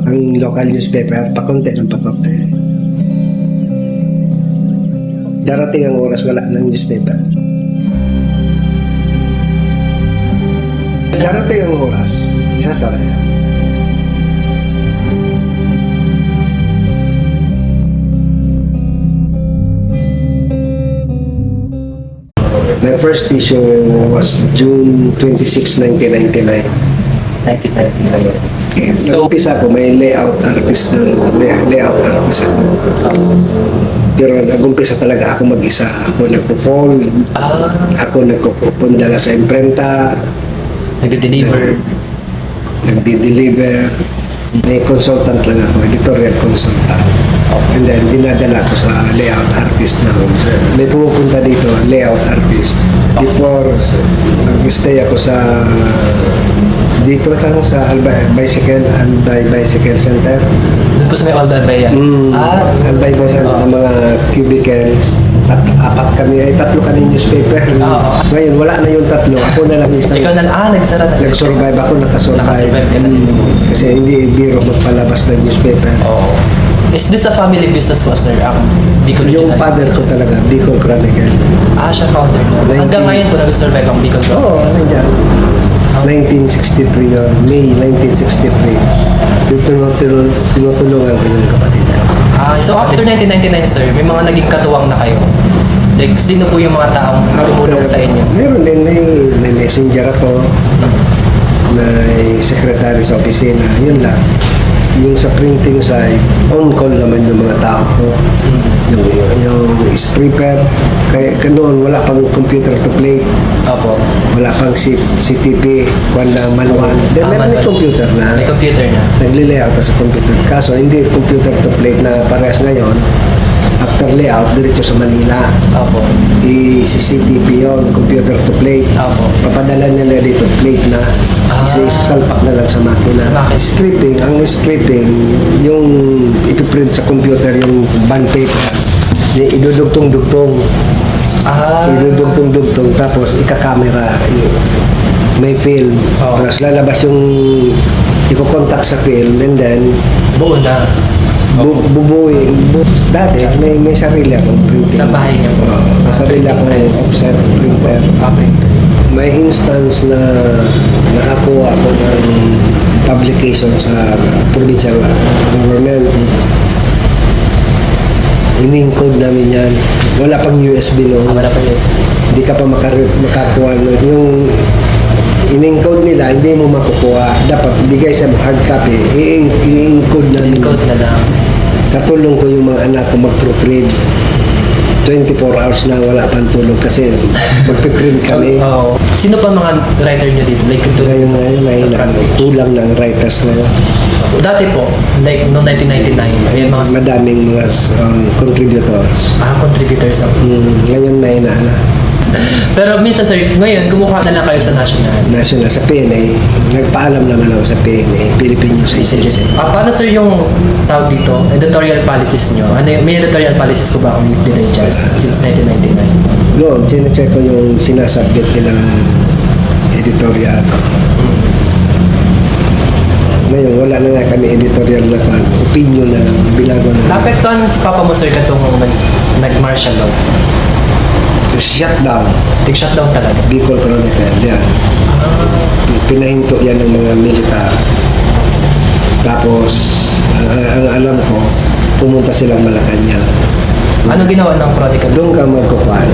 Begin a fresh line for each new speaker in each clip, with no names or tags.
ang local newspaper, pakunti ng pakunti. Darating ang oras, wala ng newspaper. Darating ang oras, isasara yan. My first issue was June 26, 1999.
1999. So,
Nag-umpisa ko, may layout artist ako. Pero nag-umpisa talaga ako mag-isa. Ako nagpo-fold, ako nagpupundala sa imprenta,
nag-deliver.
nagdi-deliver. May consultant lang ako, editorial consultant. And then, dinadala ko sa layout artist na ako. May pumupunta dito, layout artist. Before, nag-stay ako sa dito lang sa Bicycle Center.
Doon po sa may Old Albay yan.
Albay Center ng mga cubicles. Apat kami, tatlo kami newspaper. Ngayon, wala na yung tatlo. Ako na lang isa.
Ikaw na, nagsara na.
Nag-survive ako, nakasurvive.
Nakasurvive ka na din.
Kasi hindi biro magpalabas ng newspaper.
Oo. Is this a family business po, sir? Bicol
Yung
Regional?
father ko talaga, Bicol Chronicle.
Siya founder na. Hanggang ngayon po nag-survive ang Bicol Chronicle.
Oo, nandiyan. 1963 yun, May 1963. Tinutulungan ko yung kapatid ko.
So after 1999, sir, may mga naging katuwang na kayo? Like, sino po yung mga taong tumulong sa inyo?
Meron din, may messenger ako, may secretary sa opisina, yun lang. Yung sa printing side, on call naman yung mga tao ko. Yung stripper, kaya noon wala pang computer to plate.
Opo.
Wala pang CTP, kwan na manual. Then meron may computer na.
May computer na.
Nagli-layout sa computer. Kaso hindi computer to plate na parehas ngayon. After layout, diretso sa Manila.
Opo.
I-CCTV yun, computer to plate.
Opo.
Papadala nila dito plate na. Isa-salpak na lang sa makina.
Sa makina.
Scripting, ang scripting, yung ipiprint sa computer, yung bond paper, idudugtong-dugtong. Idudugtong-dugtong, tapos ika-camera, may film. Tapos lalabas yung iko-contact sa film, and then
Buo na.
bubuin. Dati, may sarili akong printing.
Sa bahay niyo po?
May sarili
Printing
akong
press.
offset printer.
Printer.
May instance na nakakuha ako ng publication sa provincial government. In-encode namin yan. Wala pang USB noon.
Wala pa yun.
Hindi ka pa makakuha. Yung in-encode nila, hindi mo makukuha. Dapat bigay sa hard copy. I-encode namin.
Encode na lang.
Katulong ko yung mga anak ko mag-proofread. 24 hours na wala pang tulog kasi magpiprint kami.
Sino pa mga writer nyo dito? Like,
Ngayon may tulang ng writers na yun.
dati po, like noong 1999, may mga
Madaming mga contributors.
contributors ako.
Ngayon may na.
Pero minsan sir, ngayon kumukuha na lang kayo sa national.
Sa PNA, nagpaalam naman ako sa PNA, Philippine News Agency.
Paano sir yung tawag dito, editorial policies nyo? May editorial policies ko ba akong dinadjust since 1999?
Noon, sinecheck ko yung sinasubmit nilang editorial. Ngayon, wala na nga kami editorial na opinion na bilago na.
Naapektuhan si Papa mo sir katong nag-martial law?
Shutdown.
Nag-shutdown talaga?
Bicol Chronicle, yan. Pinahinto yan ng mga militar. Tapos, ang alam ko, pumunta silang Malacanang.
Ano ginawa ng Chronicle?
Doon ka magkukuhan.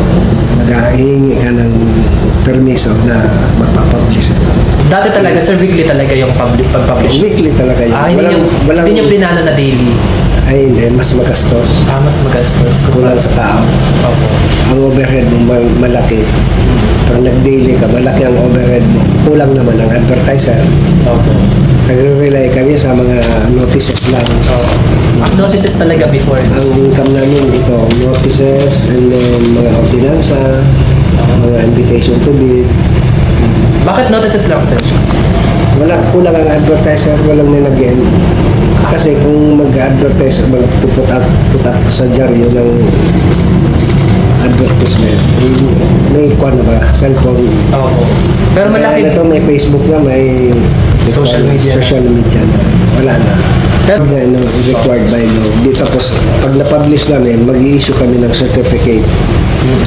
Nag-hihingi ka ng permiso na magpapublish.
Dati talaga sir, weekly talaga yung pag-publish?
Weekly talaga yun.
Hindi yung plinano na daily?
Ay hindi, mas magastos.
Mas magastos.
Kulang sa tao.
Opo.
Ang overhead mo malaki. Pag nag-daily ka, malaki ang overhead mo. Kulang naman ang advertiser.
Opo.
Nagre-rely kami sa mga notices lang.
Notices talaga before?
Ang income namin ito, notices, and then mga ordinansa, mga invitation to bid.
Bakit notices lang, sir?
Kulang ang advertiser, walang may nag-end. Kasi kung mag-advertise, put up sa dyaryo ng advertisement, may kwan na ba? Cellphone.
Oo. Pero malaki.
Ito may Facebook na, may
Social media.
Social media na. Wala na.
Pero-
Required by law. Di tapos, pag na-publish namin, mag-i-issue kami ng certificate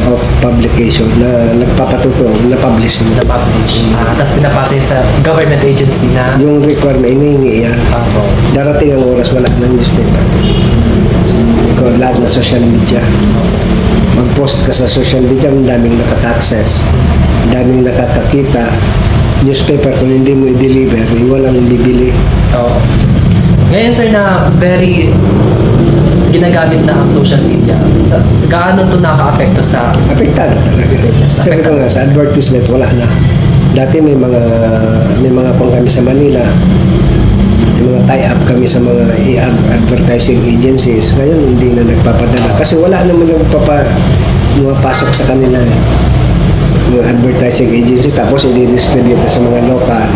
of publication na nagpapatuto, na-publish na.
Na-publish. Tapos pinapasa yun sa government agency na
Yung requirement, inihingi yan.
Opo.
Darating ang oras, wala ng newspaper. Ikaw, lahat na social media. Mag-post ka sa social media, ang daming nakaka-access. Ang daming nakakakita. Newspaper, kung hindi mo i-deliver, walang bibili.
Oo. Ngayon sir na very ginagamit na ang social media, gaano ito nakaka-apekto sa
Apektado talaga. Sabi ko nga, sa advertisement, wala na. Dati may mga kung kami sa Manila, may mga tie-up kami sa mga advertising agencies. Ngayon, hindi na nagpapadala. Kasi wala naman pumapasok sa kanila yung advertising agency, tapos i-distribute sa mga local.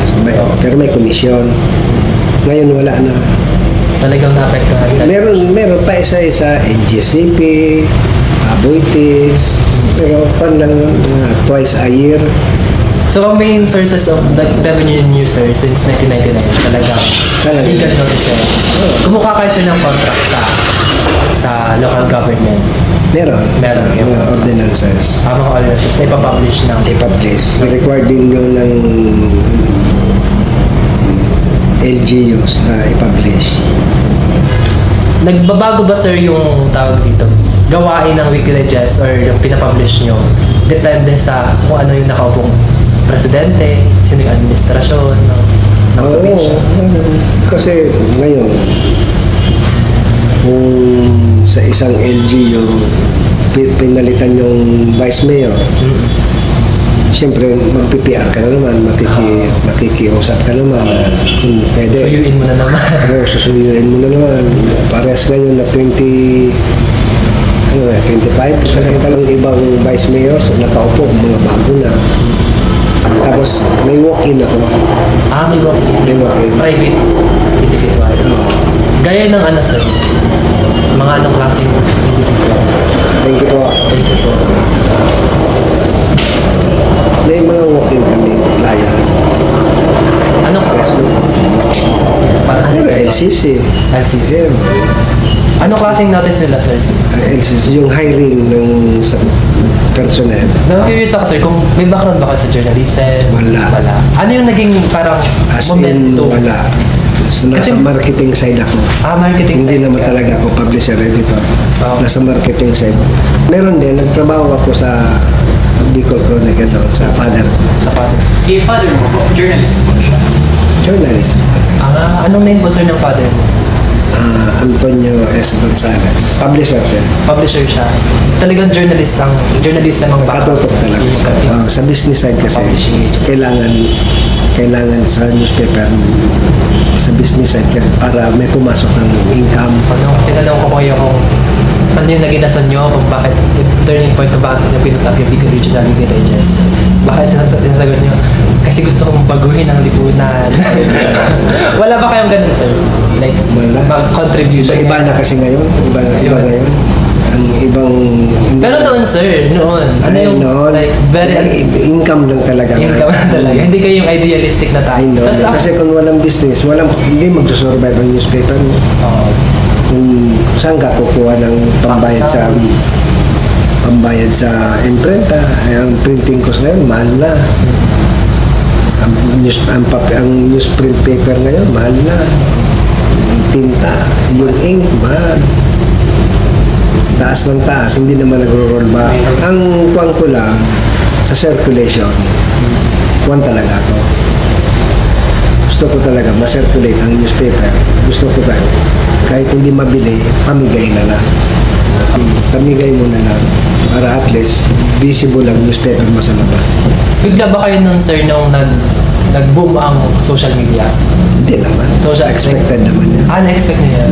Pero may komisyon. Ngayon, wala na.
talagang naapektuhan?
Meron pa isa-isa, NGCP, Aboitiz, pero pan lang yun, twice a year.
So, ang main sources of the revenue new sir since 1999 talaga legal notices. Kumukha kayo sir ng contract sa local government.
Meron.
Meron.
Mga ordinances.
Mga ordinances na ipapublish ng
I-publish. Required din yun ng LGUs na i-publish.
Nagbabago ba sir yung tawag dito? Gawain ng weekly digest or yung pinapublish nyo? Depende sa kung ano yung nakaupong presidente, sino yung administrasyon ng probinsya.
Kasi ngayon, kung sa isang LGU, pinalitan yung vice mayor, siyempre mag-PPR ka na naman, makikiusap ka naman na kung pwede.
Suyuin mo na naman.
Susuyuin mo na naman. Parehas ngayon na 25? Kasi talang ibang vice mayor, so nakaupo, mga bago na. Tapos may walk-in ako.
May walk-in.
May walk-in.
Private individuals. Gaya ng ano sir? Mga anong klaseng individuals?
Thank you po.
Thank you po.
May mga walk-in kami, clients.
Anong
Parehas na.
para sa
Pero LCC.
LCC.
Zero.
Anong klaseng notice nila sir?
LCC, yung hiring ng personnel.
Na-curious ako sir, kung may background ba kayo sa journalism?
Wala.
Ano yung naging parang
As in,
momentum?
wala. Nasa
Kasi-
marketing side ako.
Marketing
Hindi
side
naman
ka.
talaga ako publisher, editor.
Oh.
Nasa marketing side. Meron din, nagtrabaho ako sa Bicol Chronicle doon, sa father ko.
Sa father.
Si father mo po, journalist po siya.
Journalist.
Anong name po sir ng father mo?
Antonio S. Gonzalez. Publisher siya.
Publisher siya. Talagang journalist ang
Nakatutok talaga siya. Sa business side kasi,
Publishing agency.
kailangan sa newspaper, sa business side kasi para may pumasok ng income.
Tinanong ko kayo kung ano yung naging rason nyo kung bakit turning point kung bakit nyo pinutap yung Big Regional League Digest. Bakit sinasagot nyo? Kasi gusto kong baguhin ang lipunan. Wala ba kayong ganun, sir? Like,
Wala.
contribution.
Iba na kasi ngayon. Iba ngayon. Ang ibang...
Pero noon, sir, noon. Ano yung,
noon,
like, very
income lang talaga.
income talaga. Hindi kayo yung idealistic na tao.
I know.
Tapos,
Kasi kung walang business, hindi magsusurvive ang newspaper. Kung saan ka kukuha ng pambayad sa imprenta, ang printing cost ngayon, mahal na. Ang newsprint paper ngayon, mahal na. Yung tinta, yung ink, mahal. Taas ng taas, hindi naman nagro-roll back. Ang kuwan ko lang, sa circulation, kuwan talaga ako. Gusto ko talaga ma-circulate ang newspaper. Gusto ko talaga, kahit hindi mabili, pamigay na lang. Pamigay mo na lang para at least visible ang newspaper mo sa labas.
bigla ba kayo nun, sir, nung nag-boom ang social media?
Hindi naman.
Social
Expected naman yan.
Na-expect niya.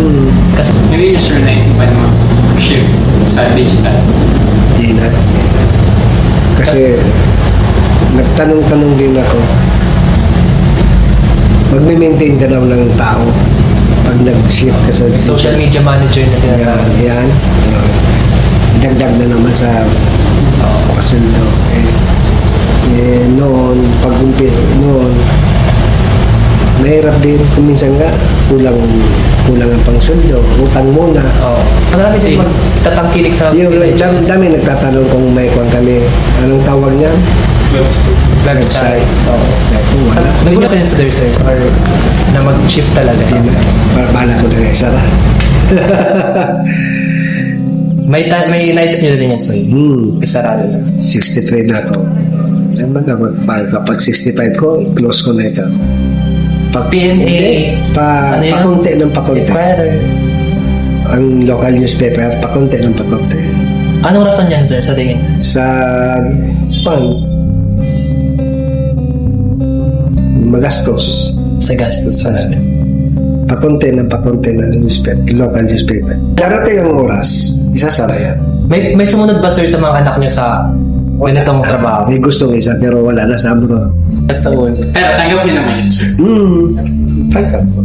Kasi,
Maybe yung sure naisipan mo shift sa digital.
Hindi na. Kasi nagtanong-tanong din ako, magme-maintain ka daw ng tao pag nag-shift ka sa
social media manager na tinatawag.
Yan. Dagdag na naman sa pasuldo. Noon, mahirap din. Kung minsan nga, kulang ang pangsweldo, utang muna.
Oo. Marami din magtatangkilik sa
Yung
Bicol
dami nagtatanong kung may kwan kami. Anong tawag niyan?
website. Oo.
Kung wala.
Nagulat ka din sa there, sir? Or na mag-shift talaga?
Para bala ko na nga isara.
May naisip nyo din yan, sir? Isarado na.
63 na ako. Kapag 65 ko, close ko na ito.
PNA. Ano yun?
Pakunti ng pakunti.
Inquirer.
Ang local newspaper, pakunti ng pakunti.
Anong rason yan, sir, sa tingin?
Sa magastos.
Sa gastos.
Pakunti ng newspaper, local newspaper. Darating ang oras, isasara yan.
May sumunod ba, sir, sa mga anak niyo sa ganitong trabaho?
May gustong isa pero wala na sa abroad.
At sa ulo?
Pero tanggap niyo naman yun, sir.
Tangkap ko.